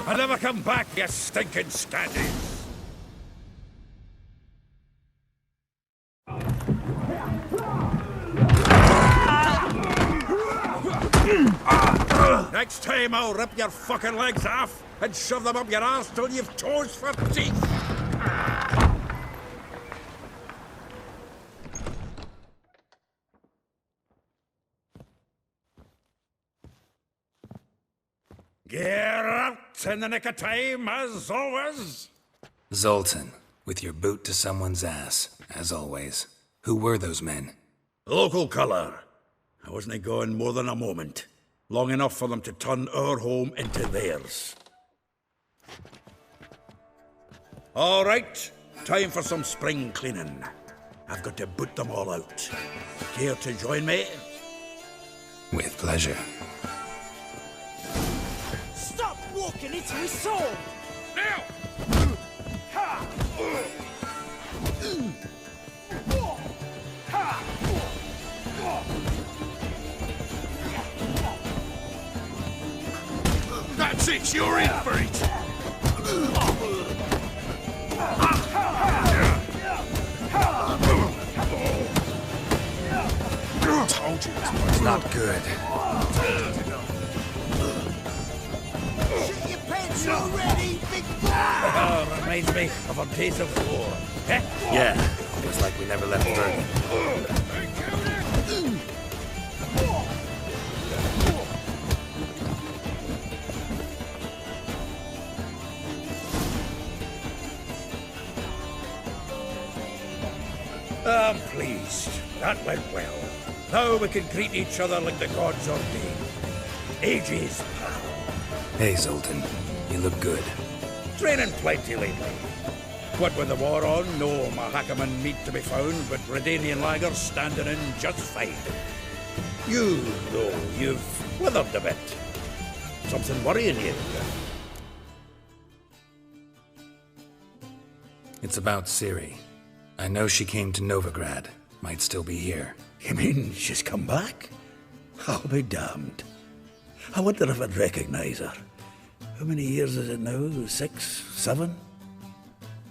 I never come back, you stinking scandals! Next time I'll rip your fucking legs off and shove them up your arse till you've toes for teeth! Get out in the nick of time, as always! Zoltan, with your boot to someone's ass, as always. Who were those men? Local colour. I wasn't gone more than a moment. Long enough for them to turn our home into theirs. All right, time for some spring cleaning. I've got to boot them all out. Care to join me? With pleasure. Stop walking into his soul! Now! That's it, you're in for it! Told you this was not good. Shit your pants already, big boy! Oh, reminds me of our days of war. Eh? Yeah, almost like we never left Bergen. I'm pleased. That went well. Now we can greet each other like the gods ordained. Ages, pal. Hey, Zoltan. You look good. Training plenty lately. What with the war on, no Mahakaman meat to be found, but Redanian lagers standing in just fine. You, though, you've withered a bit. Something worrying you? It's about Ciri. I know she came to Novigrad. Might still be here. You mean she's come back? I'll be damned. I wonder if I'd recognize her. How many years is it now? 6, 7?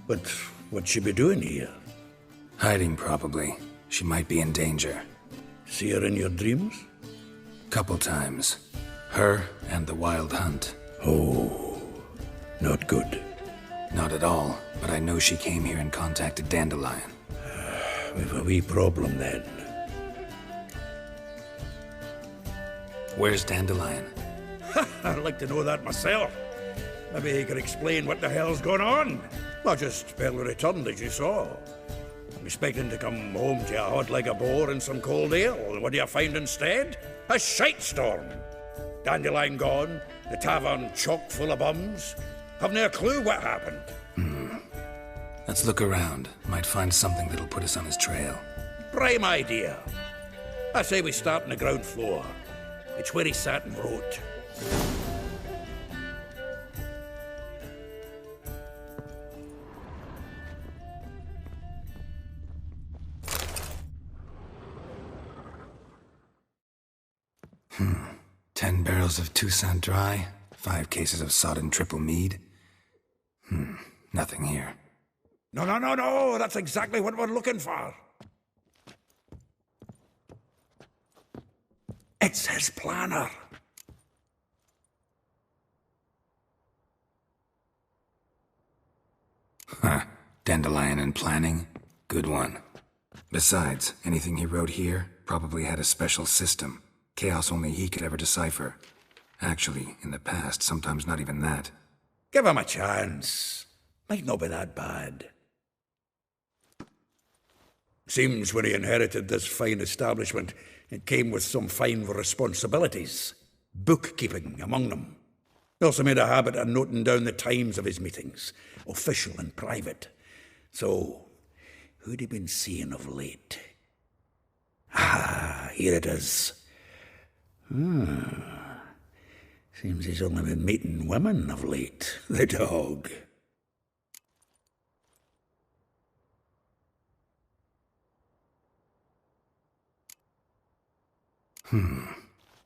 But what'd she be doing here? Hiding, probably. She might be in danger. See her in your dreams? Couple times. Her and the Wild Hunt. Oh, not good. Not at all, but I know she came here and contacted Dandelion. We've a wee problem then. Where's Dandelion? I'd like to know that myself. Maybe he could explain what the hell's going on. Not just barely returned, as you saw. I'm expecting to come home to a hot like a boar and some cold ale. What do you find instead? A shite storm. Dandelion gone, the tavern chock full of bums. Haven't a clue what happened. Let's look around. Might find something that'll put us on his trail. Prime idea. I say we start on the ground floor. It's where he sat and wrote. Hmm. 10 barrels of Toussaint Dry, 5 cases of sodden triple mead. Nothing here. No. That's exactly what we're looking for. It's his planner. Huh. Dandelion and planning? Good one. Besides, anything he wrote here probably had a special system. Chaos only he could ever decipher. Actually, in the past, sometimes not even that. Give him a chance. Might not be that bad. Seems when he inherited this fine establishment, it came with some fine responsibilities. Bookkeeping among them. He also made a habit of noting down the times of his meetings, official and private. So, who'd he been seeing of late? Ah, here it is. Seems he's only been meeting women of late, the dog.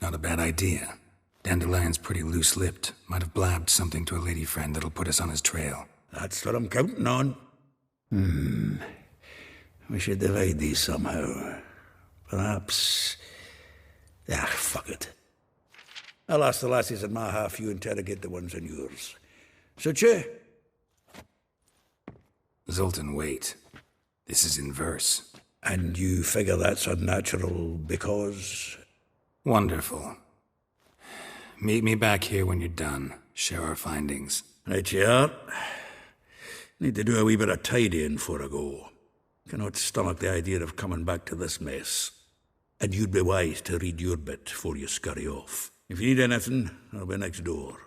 Not a bad idea. Dandelion's pretty loose-lipped. Might have blabbed something to a lady friend that'll put us on his trail. That's what I'm counting on. We should divide these somehow. Perhaps... fuck it. I'll ask the lassies in my half, you interrogate the ones in yours. Suit you? Zoltan, wait. This is in verse. And you figure that's unnatural because... Wonderful. Meet me back here when you're done. Share our findings. Right you are. Need to do a wee bit of tidying before I go. Cannot stomach the idea of coming back to this mess. And you'd be wise to read your bit before you scurry off. If you need anything, I'll be next door.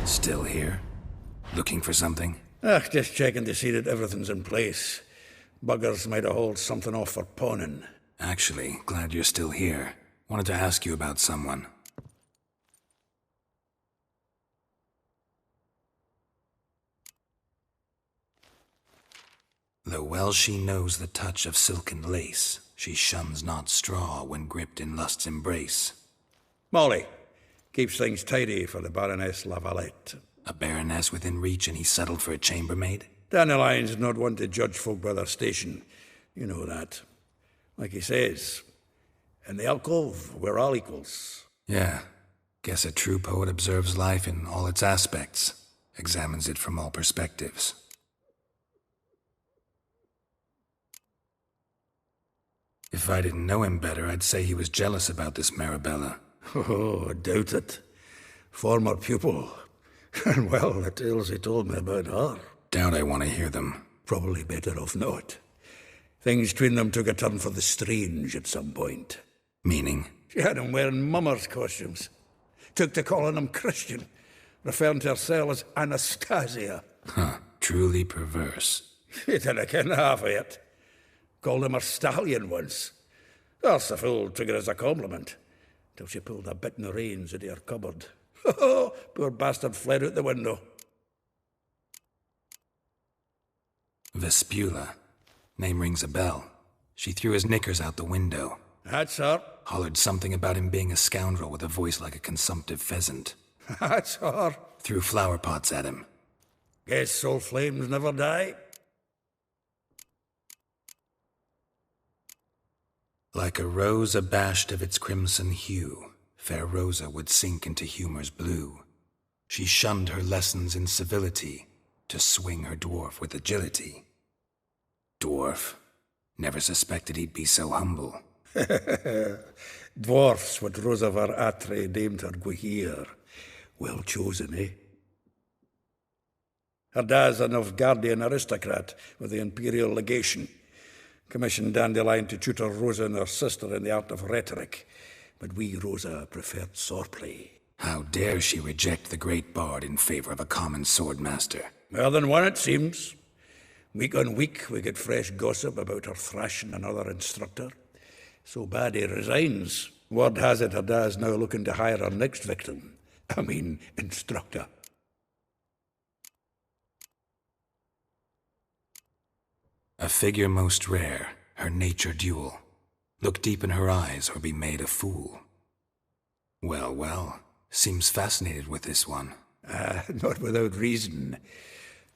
Still here? Looking for something? Just checking to see that everything's in place. Buggers might have hauled something off for pawning. Actually, glad you're still here. Wanted to ask you about someone. Though well she knows the touch of silken lace, she shuns not straw when gripped in lust's embrace. Molly. Keeps things tidy for the Baroness Lavalette. A baroness within reach and he settled for a chambermaid? Dandelion's not one to judge folk by their station. You know that. Like he says, in the alcove, we're all equals. Yeah. Guess a true poet observes life in all its aspects, examines it from all perspectives. If I didn't know him better, I'd say he was jealous about this Marabella. Oh, I doubt it. Former pupil. And well, the tales he told me about her. Doubt I want to hear them. Probably better off not. Things between them took a turn for the strange at some point. Meaning? She had him wearing mummers' costumes. Took to calling him Christian, referring to herself as Anastasia. Huh, truly perverse. He didn't ken half of it. Called him her stallion once. That's the fool took it as a compliment. Till she pulled a bit in the reins out of her cupboard. Oh, poor bastard fled out the window. Vespula. Name rings a bell. She threw his knickers out the window. That's her. Hollered something about him being a scoundrel with a voice like a consumptive pheasant. That's her. Threw flower pots at him. Guess soul flames never die. Like a rose abashed of its crimson hue, fair Rosa would sink into humor's blue. She shunned her lessons in civility, to swing her dwarf with agility. Dwarf. Never suspected he'd be so humble. Dwarfs, what Rosa var Atre deemed her Guihir. Well chosen, eh? Her dad's a Novgardian aristocrat with the Imperial Legation. Commissioned Dandelion to tutor Rosa and her sister in the art of rhetoric. But we, Rosa, preferred swordplay. How dare she reject the great bard in favor of a common swordmaster? More than one, it seems. Week on week, we get fresh gossip about her thrashing another instructor. So bad he resigns. Word has it her dad's now looking to hire her next victim. Instructor. A figure most rare, her nature dual. Look deep in her eyes or be made a fool. Well, well, seems fascinated with this one. Not without reason.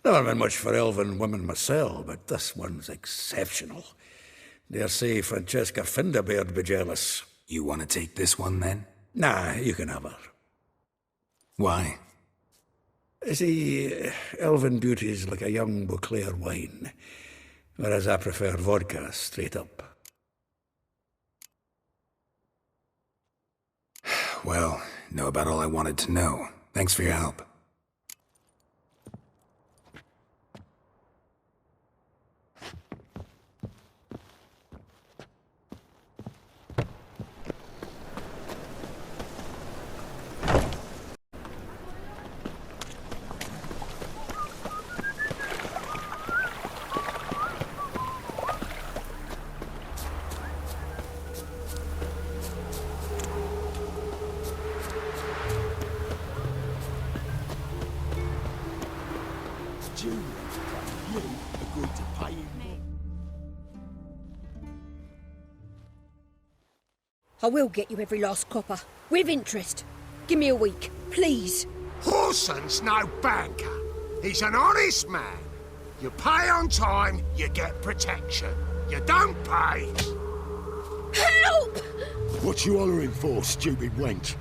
Never been much for elven women myself, but this one's exceptional. Dare say Francesca Finderbeard be jealous. You want to take this one, then? Nah, you can have her. Why? See, elven beauty's like a young Beauclair wine, whereas I prefer vodka straight up. Well, know about all I wanted to know. Thanks for your help. Julie, you agreed to pay him. I will get you every last copper, with interest. Give me a week, please. Horson's no banker. He's an honest man. You pay on time, you get protection. You don't pay. Help! What you hollering for, stupid wench?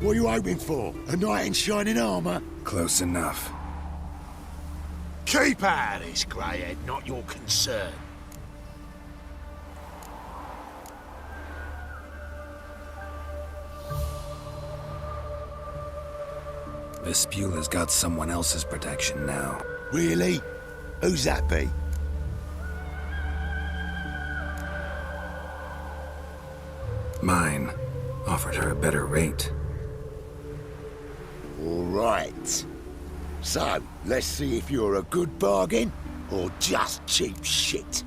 What are you hoping for? A knight in shining armour? Close enough. Keep out of this, greyhead, not your concern. Vespula's got someone else's protection now. Really? Who's that be? Mine. Offered her a better rate. All right. So, let's see if you're a good bargain or just cheap shit.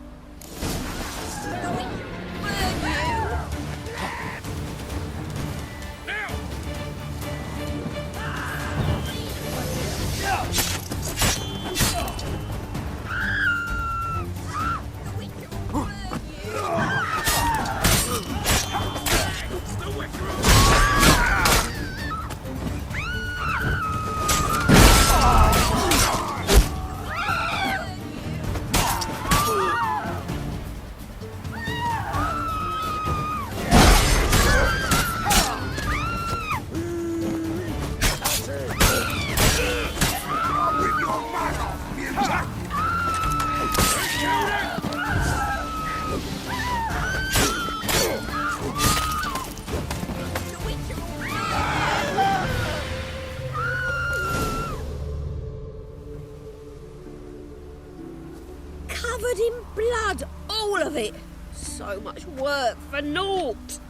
Covered in blood, all of it. So much work for naught.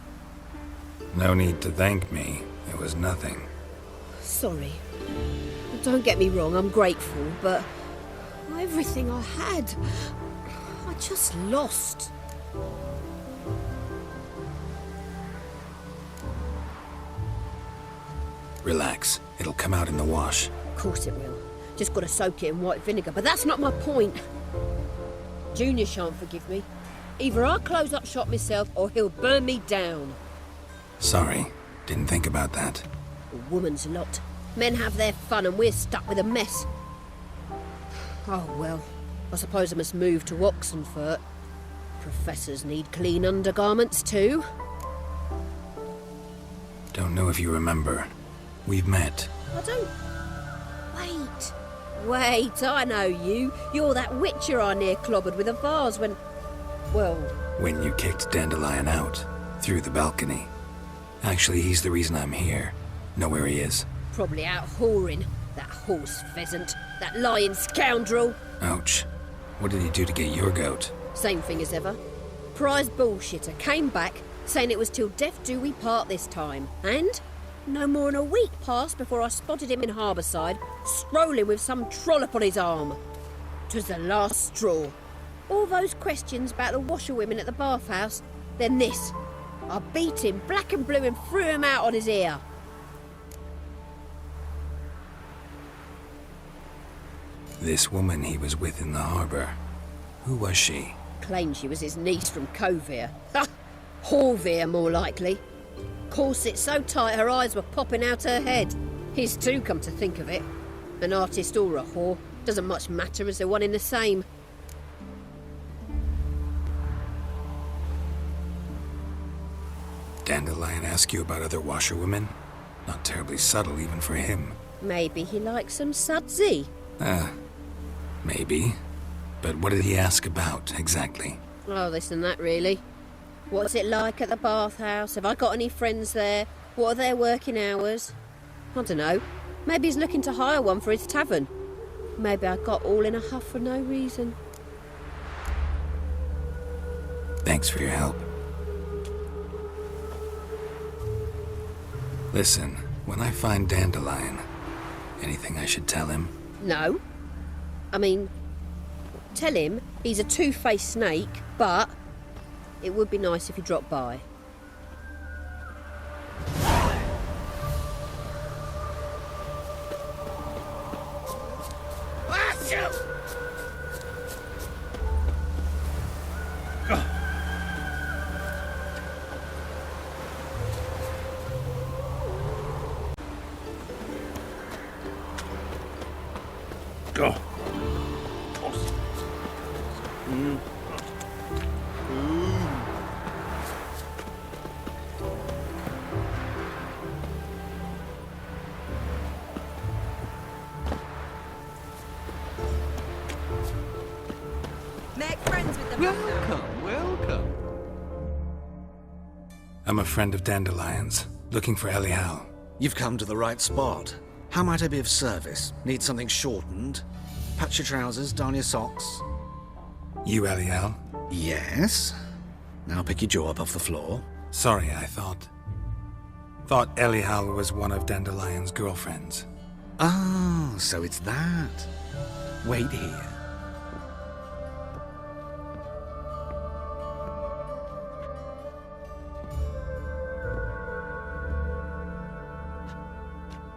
No need to thank me. It was nothing. Sorry. Don't get me wrong, I'm grateful, but everything I had, I just lost. Relax. It'll come out in the wash. Of course it will. Just gotta soak it in white vinegar, but that's not my point. Junior shan't forgive me. Either I'll close up shop myself or he'll burn me down. Sorry. Didn't think about that. A woman's lot. Men have their fun and we're stuck with a mess. Oh well, I suppose I must move to Oxenfurt. Professors need clean undergarments too. Don't know if you remember. We've met. I don't... Wait, I know you. You're that witcher I near clobbered with a vase when... Well... When you kicked Dandelion out. Through the balcony. Actually, he's the reason I'm here. Know where he is? Probably out whoring. That horse pheasant. That lying scoundrel. Ouch. What did he do to get your goat? Same thing as ever. Prize bullshitter came back, saying it was till death do we part this time. And no more than a week passed before I spotted him in Harbourside, strolling with some trollop on his arm. 'Twas the last straw. All those questions about the washerwomen at the bathhouse, then this. I beat him black and blue and threw him out on his ear. This woman he was with in the harbour. Who was she? Claimed she was his niece from Kovir. Ha! Horvir, more likely. Corset so tight her eyes were popping out her head. His too, come to think of it. An artist or a whore. Doesn't much matter as they're one in the same. Dandelion ask you about other washerwomen? Not terribly subtle even for him. Maybe he likes some sudsy. Maybe. But what did he ask about, exactly? Oh, this and that, really. What's it like at the bathhouse? Have I got any friends there? What are their working hours? I don't know. Maybe he's looking to hire one for his tavern. Maybe I got all in a huff for no reason. Thanks for your help. Listen, when I find Dandelion, anything I should tell him? No. I mean, tell him he's a two-faced snake, but it would be nice if he dropped by. Go. Make friends with them. Welcome. I'm a friend of Dandelion's, looking for Elial. You've come to the right spot. How might I be of service? Need something shortened? Patch your trousers, darn your socks. You Elial? Yes. Now pick your jaw up off the floor. Sorry, I thought Elial was one of Dandelion's girlfriends. Oh, so it's that. Wait here.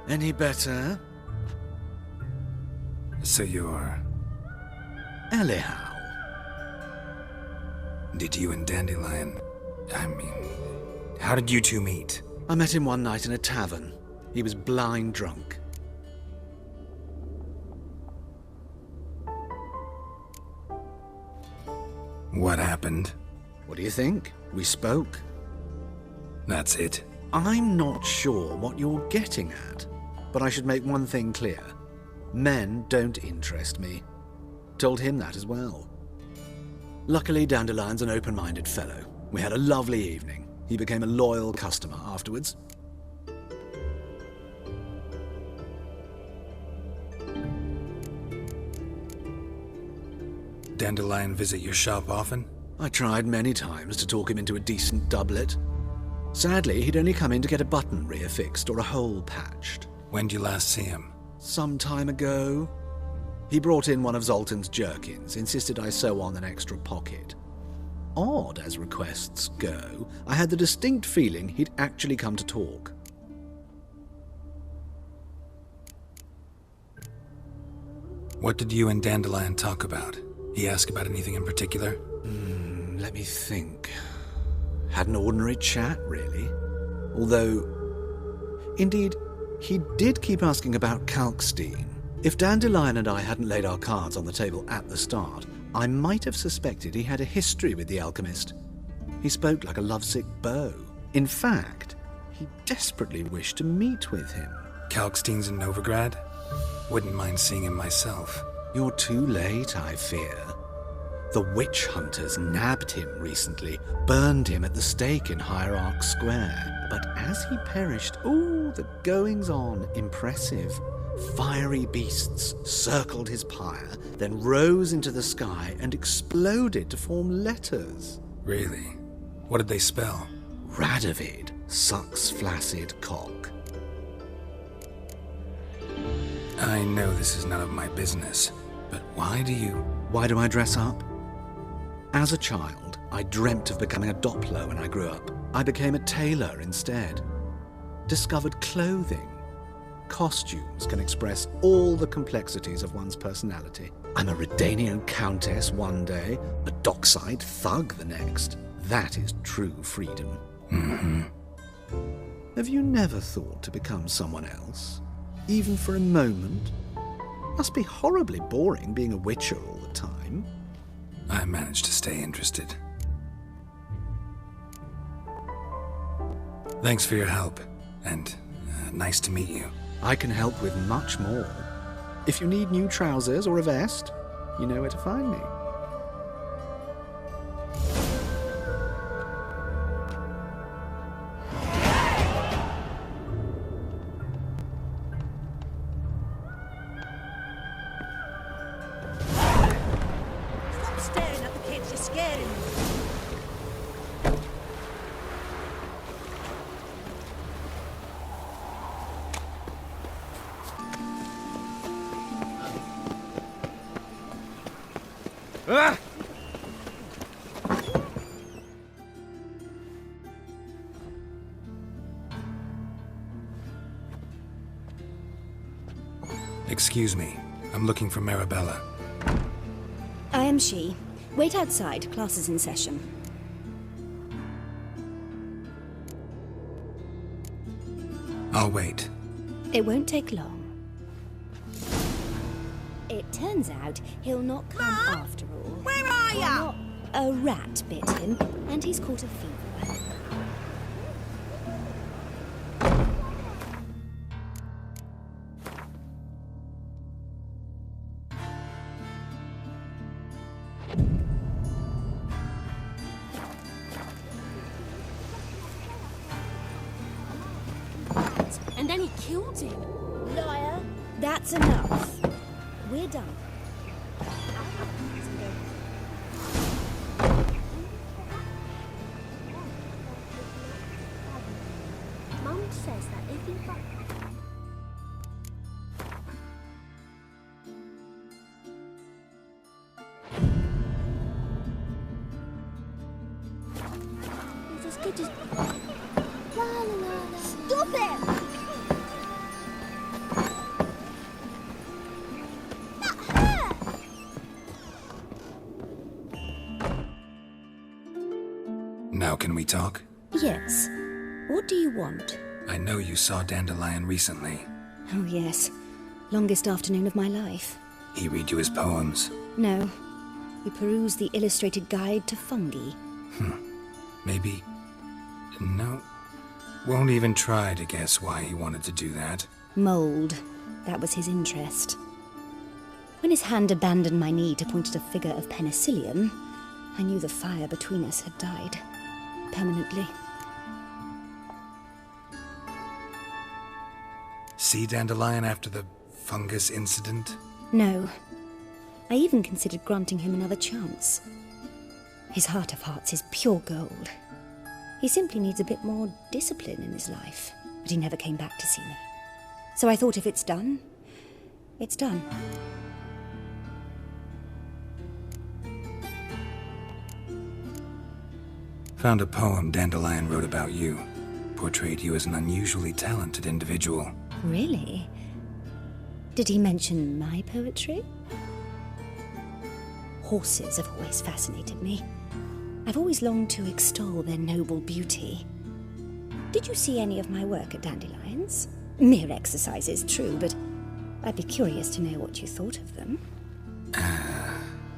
Any better? So you're... Elial. Did you and Dandelion... how did you two meet? I met him one night in a tavern. He was blind drunk. What happened? What do you think? We spoke. That's it. I'm not sure what you're getting at, but I should make one thing clear. Men don't interest me. Told him that as well. Luckily, Dandelion's an open-minded fellow. We had a lovely evening. He became a loyal customer afterwards. Dandelion visit your shop often? I tried many times to talk him into a decent doublet. Sadly, he'd only come in to get a button reaffixed or a hole patched. When'd you last see him? Some time ago. He brought in one of Zoltan's jerkins, insisted I sew on an extra pocket. Odd as requests go, I had the distinct feeling he'd actually come to talk. What did you and Dandelion talk about? He asked about anything in particular? Let me think. Had an ordinary chat, really. Although, indeed, he did keep asking about Kalkstein. If Dandelion and I hadn't laid our cards on the table at the start, I might have suspected he had a history with the alchemist. He spoke like a lovesick beau. In fact, he desperately wished to meet with him. Kalkstein's in Novigrad? Wouldn't mind seeing him myself. You're too late, I fear. The witch hunters nabbed him recently, burned him at the stake in Hierarch Square. But as he perished, the goings-on impressive. Fiery beasts circled his pyre, then rose into the sky and exploded to form letters. Really? What did they spell? Radovid sucks flaccid cock. I know this is none of my business, but why do I dress up? As a child, I dreamt of becoming a Doppler when I grew up. I became a tailor instead. Discovered clothing. Costumes can express all the complexities of one's personality. I'm a Redanian countess one day, a dockside thug the next. That is true freedom. Mm-hmm. Have you never thought to become someone else? Even for a moment? Must be horribly boring being a witcher all the time. I managed to stay interested. Thanks for your help, and nice to meet you. I can help with much more. If you need new trousers or a vest, you know where to find me. Ah! Excuse me. I'm looking for Marabella. I am she. Wait outside. Class is in session. I'll wait. It won't take long. It turns out he'll not come after all. Where are ya? A rat bit him, and he's caught a fever. And then he killed him. Liar! That's enough. We're done. Mum says that if you... It's as good as... La la la la. Stop it! That hurt! Now can we talk? Yes. What do you want? I know you saw Dandelion recently. Oh, yes. Longest afternoon of my life. He read you his poems. No. We perused the illustrated guide to fungi. Maybe... No. Won't even try to guess why he wanted to do that. Mold. That was his interest. When his hand abandoned my knee to point at a figure of penicillium, I knew the fire between us had died. Permanently. See Dandelion after the fungus incident? No. I even considered granting him another chance. His heart of hearts is pure gold. He simply needs a bit more discipline in his life. But he never came back to see me. So I thought if it's done, it's done. Found a poem Dandelion wrote about you. Portrayed you as an unusually talented individual. Really? Did he mention my poetry? Horses have always fascinated me. I've always longed to extol their noble beauty. Did you see any of my work at Dandelions? Mere exercises, true, but I'd be curious to know what you thought of them.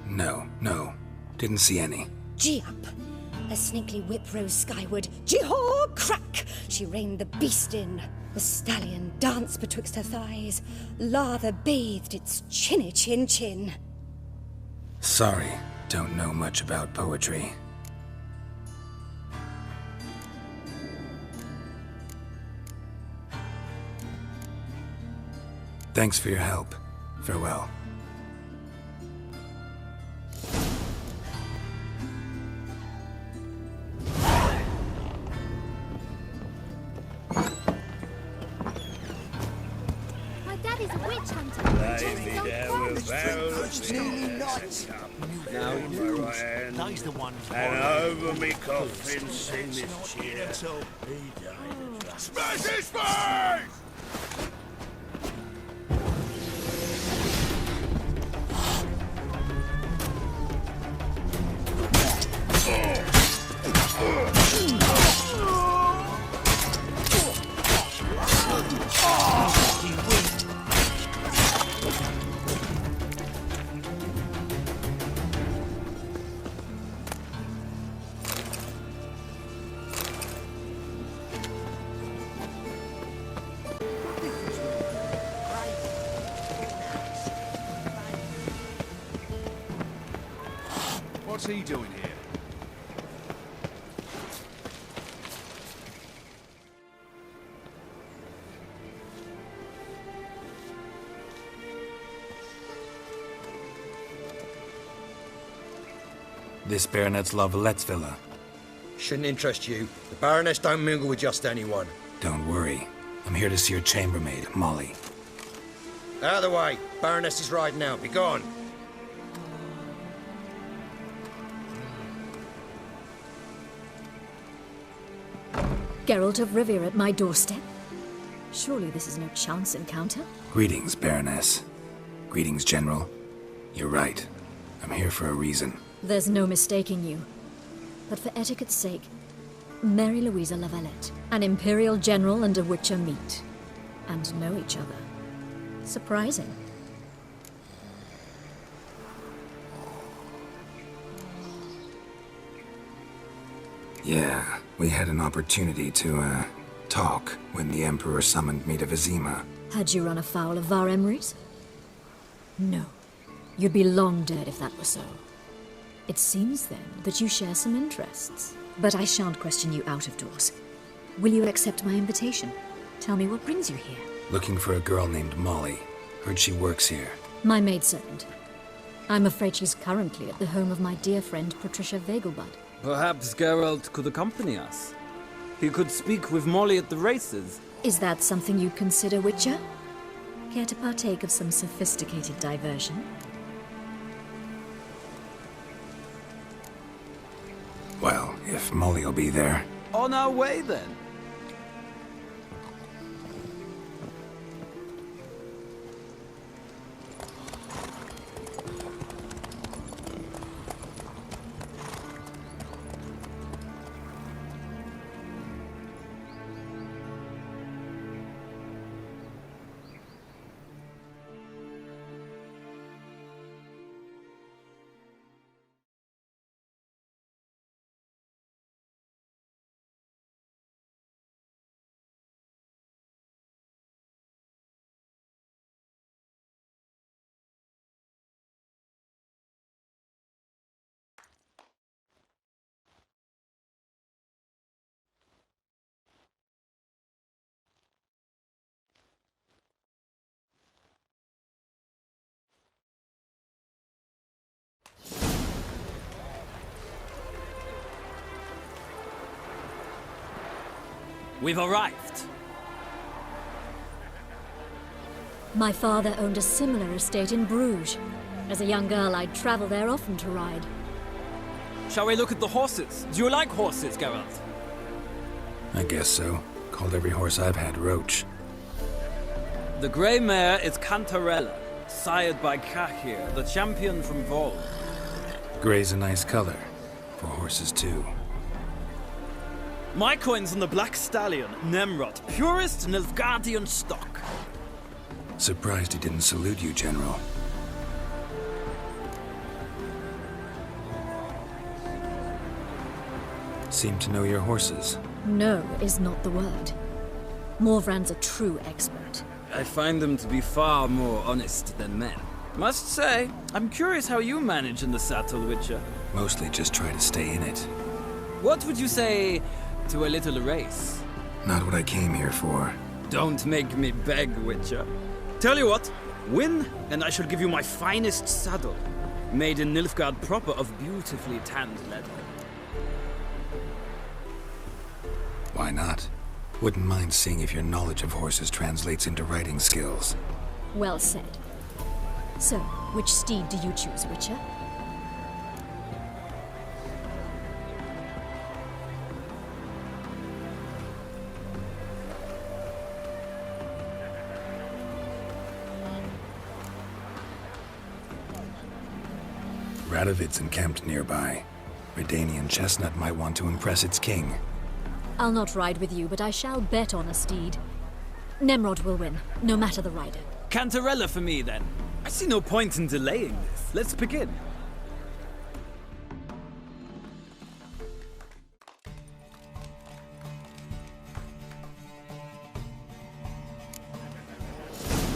No. Didn't see any. Gee up! A snaky whip rose skyward. Jee-haw! Crack! She reined the beast in. The stallion danced betwixt her thighs. Lather bathed its chinny chin. Sorry, don't know much about poetry. Thanks for your help. Farewell. My dad is a witch hunter. Those the ones. And over me coffin sing this cheer. Smash his face! What's he doing here? This Baronet's La Vallette's villa. Shouldn't interest you. The Baroness don't mingle with just anyone. Don't worry. I'm here to see your chambermaid, Molly. Out of the way. Baroness is riding out. Be gone. Geralt of Rivia at my doorstep? Surely this is no chance encounter? Greetings, Baroness. Greetings, General. You're right. I'm here for a reason. There's no mistaking you. But for etiquette's sake, Mary Louisa La Valette, an Imperial General and a Witcher meet. And know each other. Surprising. Yeah, we had an opportunity to, talk when the Emperor summoned me to Vizima. Had you run afoul of Var Emrys? No. You'd be long dead if that were so. It seems, then, that you share some interests. But I shan't question you out of doors. Will you accept my invitation? Tell me what brings you here. Looking for a girl named Molly. Heard she works here. My maidservant. I'm afraid she's currently at the home of my dear friend Patricia Vegelbud. Perhaps Geralt could accompany us. He could speak with Molly at the races. Is that something you'd consider, Witcher? Care to partake of some sophisticated diversion? Well, if Molly'll be there. On our way, then. We've arrived. My father owned a similar estate in Bruges. As a young girl, I'd travel there often to ride. Shall we look at the horses? Do you like horses, Geralt? I guess so. Called every horse I've had Roach. The grey mare is Cantarella, sired by Kahir, the champion from Vol. Grey's a nice color. For horses, too. My coin's on the Black Stallion, Nemrod, purest Nilfgaardian stock. Surprised he didn't salute you, General. Seem to know your horses. No is not the word. Morvran's a true expert. I find them to be far more honest than men. Must say, I'm curious how you manage in the saddle, Witcher. Mostly just try to stay in it. What would you say to a little race? Not what I came here for. Don't make me beg, Witcher. Tell you what, win, and I shall give you my finest saddle. Made in Nilfgaard proper of beautifully tanned leather. Why not? Wouldn't mind seeing if your knowledge of horses translates into riding skills. Well said. So, which steed do you choose, Witcher? Radovid's encamped nearby. Redanian Chestnut might want to impress its king. I'll not ride with you, but I shall bet on a steed. Nemrod will win, no matter the rider. Cantarella for me, then. I see no point in delaying this. Let's begin.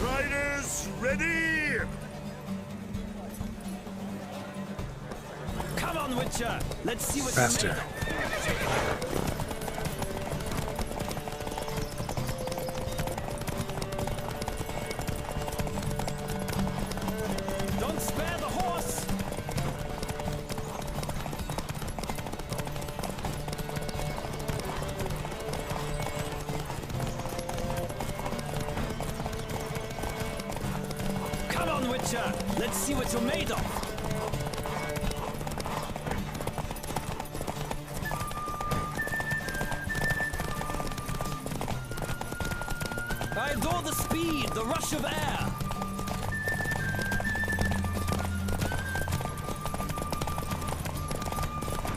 Riders, ready! Come on, Witcher! Let's see what's faster. Don't spare the horse! Come on, Witcher! Let's see what you're made of! rush of air.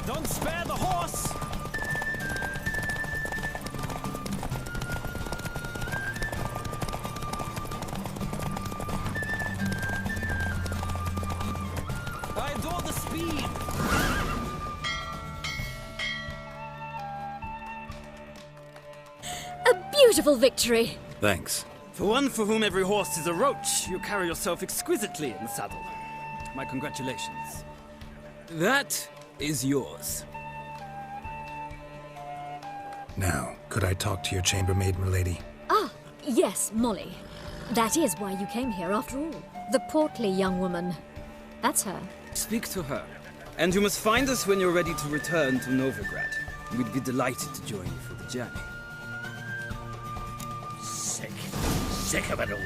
Don't spare the horse! I adore the speed! A beautiful victory! Thanks. For one for whom every horse is a roach, you carry yourself exquisitely in the saddle. My congratulations. That is yours. Now, could I talk to your chambermaid, milady? Ah, yes, Molly. That is why you came here after all. The portly young woman. That's her. Speak to her. And you must find us when you're ready to return to Novigrad. We'd be delighted to join you for the journey. Sick of it all.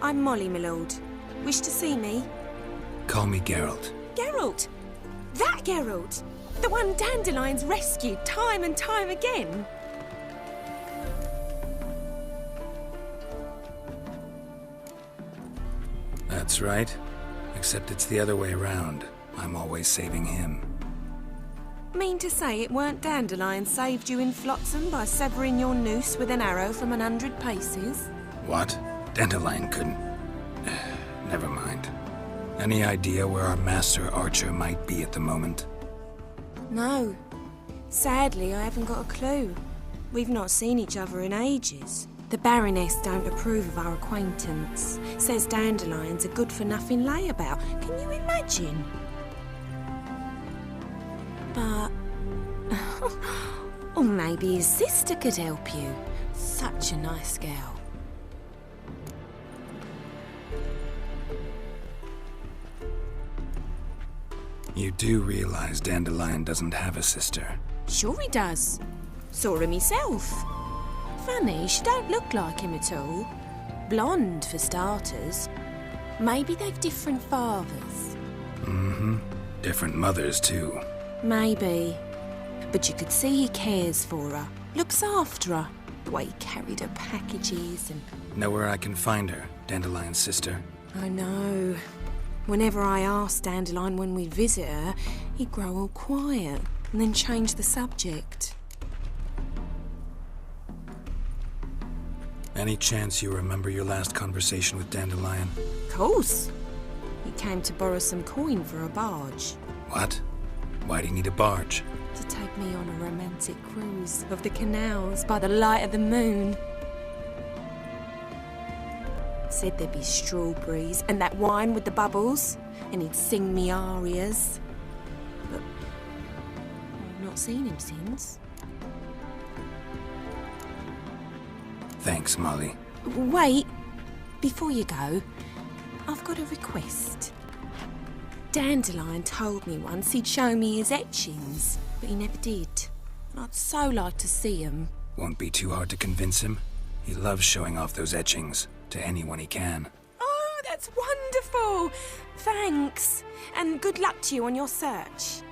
I'm Molly, my lord. Wish to see me? Call me Geralt. Geralt! That Geralt! The one Dandelion's rescued time and time again! That's right. Except it's the other way around. I'm always saving him. Mean to say it weren't Dandelion saved you in Flotsam by severing your noose with an arrow from 100 paces? What? Dandelion couldn't... Never mind. Any idea where our master archer might be at the moment? No. Sadly, I haven't got a clue. We've not seen each other in ages. The Baroness don't approve of our acquaintance. Says Dandelion's a good-for-nothing layabout. Can you imagine? But... or maybe his sister could help you. Such a nice girl. You do realize Dandelion doesn't have a sister? Sure he does. Saw her myself. Funny, she don't look like him at all. Blonde, for starters. Maybe they've different fathers. Mm-hmm. Different mothers, too. Maybe. But you could see he cares for her. Looks after her. The way he carried her packages and... Know where I can find her, Dandelion's sister? I know. Whenever I asked Dandelion when we'd visit her, he'd grow all quiet and then change the subject. Any chance you remember your last conversation with Dandelion? Of course. He came to borrow some coin for a barge. What? Why do you need a barge? To take me on a romantic cruise of the canals by the light of the moon. Said there'd be strawberries and that wine with the bubbles, and he'd sing me arias. But I've not seen him since. Thanks, Molly. Wait, before you go, I've got a request. Dandelion told me once he'd show me his etchings, but he never did. I'd so like to see them. Won't be too hard to convince him. He loves showing off those etchings to anyone he can. Oh, that's wonderful! Thanks, and good luck to you on your search.